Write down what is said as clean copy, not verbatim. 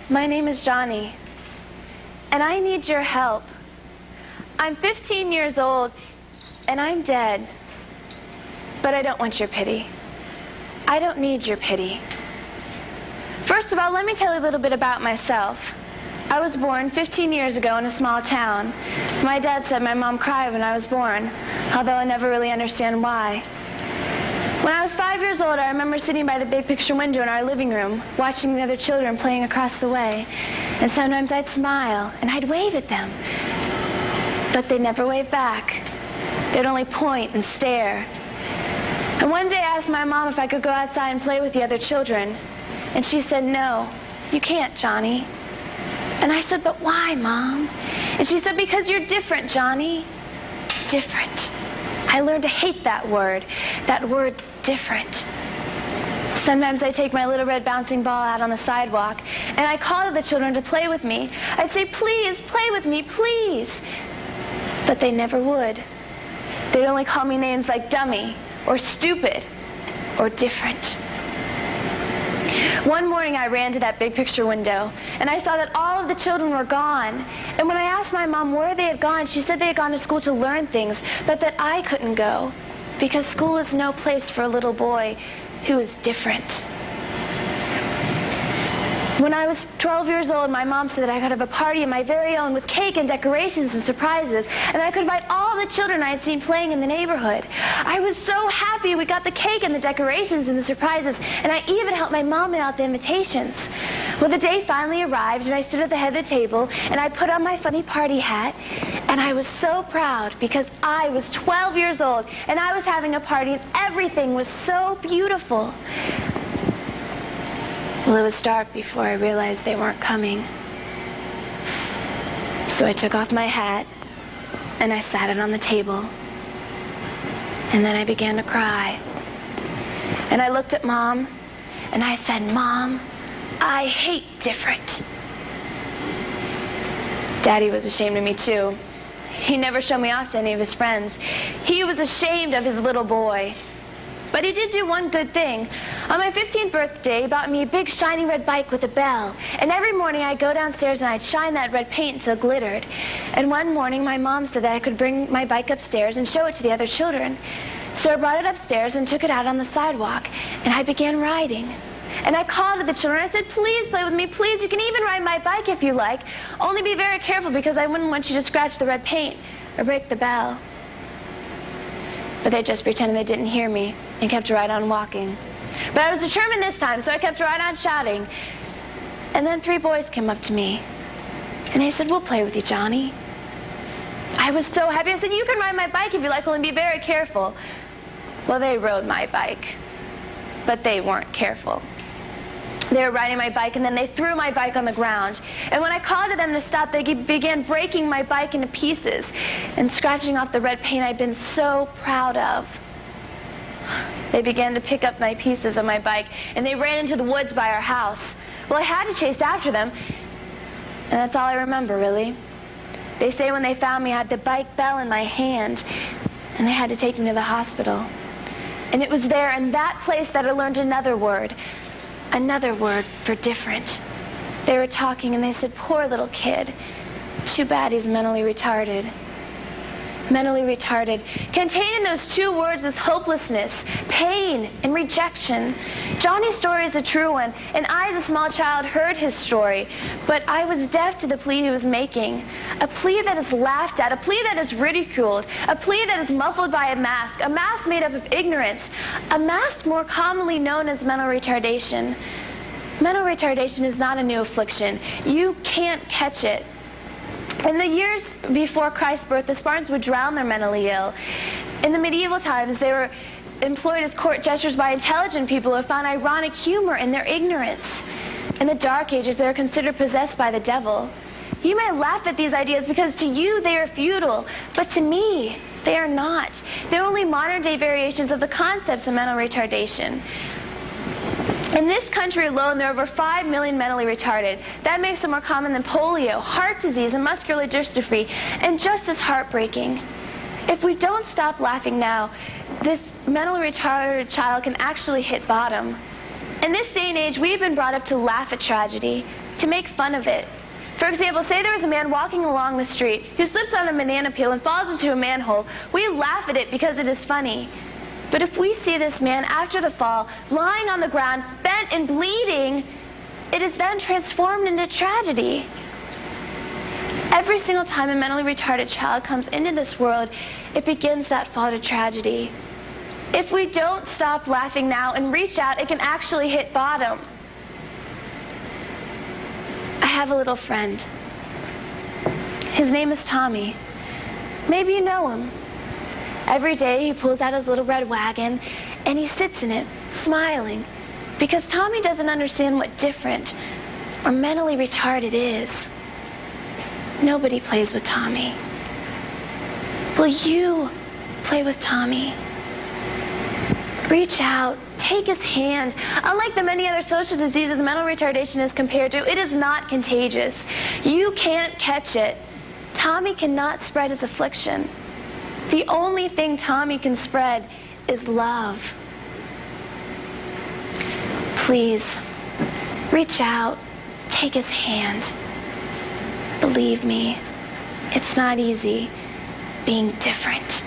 My name is Johnny, and I need your help. I'm 15 years old, and I'm dead. But I don't want your pity. I don't need your pity. First of all, let me tell you a little bit about myself. I was born 15 years ago in a small town. My dad said my mom cried when I was born, although I never really understand why. When I was 5 years old, I remember sitting by the big picture window in our living room, watching the other children playing across the way. And sometimes I'd smile, and I'd wave at them. But they'd never wave back. They'd only point and stare. And one day I asked my mom if I could go outside and play with the other children. And she said, "No, you can't, Johnny." And I said, "But why, Mom?" And she said, "Because you're different, Johnny." Different. I learned to hate that word different. Sometimes I take my little red bouncing ball out on the sidewalk, and I call to the children to play with me. I'd say, "Please, play with me, please." But they never would. They'd only call me names like dummy, or stupid, or different. One morning I ran to that big picture window, and I saw that all of the children were gone. And when I asked my mom where they had gone, she said they had gone to school to learn things, but that I couldn't go, because school is no place for a little boy who is different. When I was 12 years old, my mom said that I could have a party of my very own with cake and decorations and surprises, and I could invite all the children I had seen playing in the neighborhood. I was so happy we got the cake and the decorations and the surprises, and I even helped my mom mail out the invitations. Well, the day finally arrived, and I stood at the head of the table, and I put on my funny party hat, and I was so proud because I was 12 years old, and I was having a party, and everything was so beautiful. Well, it was dark before I realized they weren't coming. So I took off my hat, and I sat it on the table. And then I began to cry. And I looked at Mom, and I said, "Mom, I hate different." Daddy was ashamed of me, too. He never showed me off to any of his friends. He was ashamed of his little boy. But he did do one good thing. On my 15th birthday, he bought me a big shiny red bike with a bell. And every morning I'd go downstairs and I'd shine that red paint until it glittered. And one morning my mom said that I could bring my bike upstairs and show it to the other children. So I brought it upstairs and took it out on the sidewalk. And I began riding. And I called to the children. I said, "Please play with me, please. You can even ride my bike if you like. Only be very careful because I wouldn't want you to scratch the red paint or break the bell." But they just pretended they didn't hear me and kept right on walking. But I was determined this time, so I kept right on shouting. And then 3 boys came up to me, and they said, "We'll play with you, Johnny." I was so happy. I said, "You can ride my bike if you like, only be very careful." Well, they rode my bike, but they weren't careful. They were riding my bike, and then they threw my bike on the ground. And when I called to them to stop, they began breaking my bike into pieces and scratching off the red paint I'd been so proud of. They began to pick up my pieces of my bike, and they ran into the woods by our house. Well, I had to chase after them, and that's all I remember, really. They say when they found me, I had the bike bell in my hand, and they had to take me to the hospital. And it was there in that place that I learned another word for different. They were talking, and they said, "Poor little kid. Too bad he's mentally retarded." Mentally retarded. Contained in those 2 words is hopelessness, pain, and rejection. Johnny's story is a true one, and I, as a small child, heard his story, but I was deaf to the plea he was making. A plea that is laughed at, a plea that is ridiculed, a plea that is muffled by a mask made up of ignorance, a mask more commonly known as mental retardation. Mental retardation is not a new affliction. You can't catch it. In the years before Christ's birth, the Spartans would drown their mentally ill. In the medieval times, they were employed as court jesters by intelligent people who found ironic humor in their ignorance. In the Dark Ages, they were considered possessed by the devil. You may laugh at these ideas because to you they are futile, but to me, they are not. They're only modern-day variations of the concepts of mental retardation. In this country alone, there are over 5 million mentally retarded. That makes them more common than polio, heart disease, and muscular dystrophy, and just as heartbreaking. If we don't stop laughing now, this mentally retarded child can actually hit bottom. In this day and age, we've been brought up to laugh at tragedy, to make fun of it. For example, say there was a man walking along the street who slips on a banana peel and falls into a manhole. We laugh at it because it is funny. But if we see this man after the fall, lying on the ground, bent and bleeding, it is then transformed into tragedy. Every single time a mentally retarded child comes into this world, it begins that fall to tragedy. If we don't stop laughing now and reach out, it can actually hit bottom. I have a little friend. His name is Tommy. Maybe you know him. Every day he pulls out his little red wagon and he sits in it, smiling, because Tommy doesn't understand what different or mentally retarded is. Nobody plays with Tommy. Will you play with Tommy? Reach out, take his hand. Unlike the many other social diseases mental retardation is compared to, it is not contagious. You can't catch it. Tommy cannot spread his affliction. The only thing Tommy can spread is love. Please, reach out, take his hand. Believe me, it's not easy being different.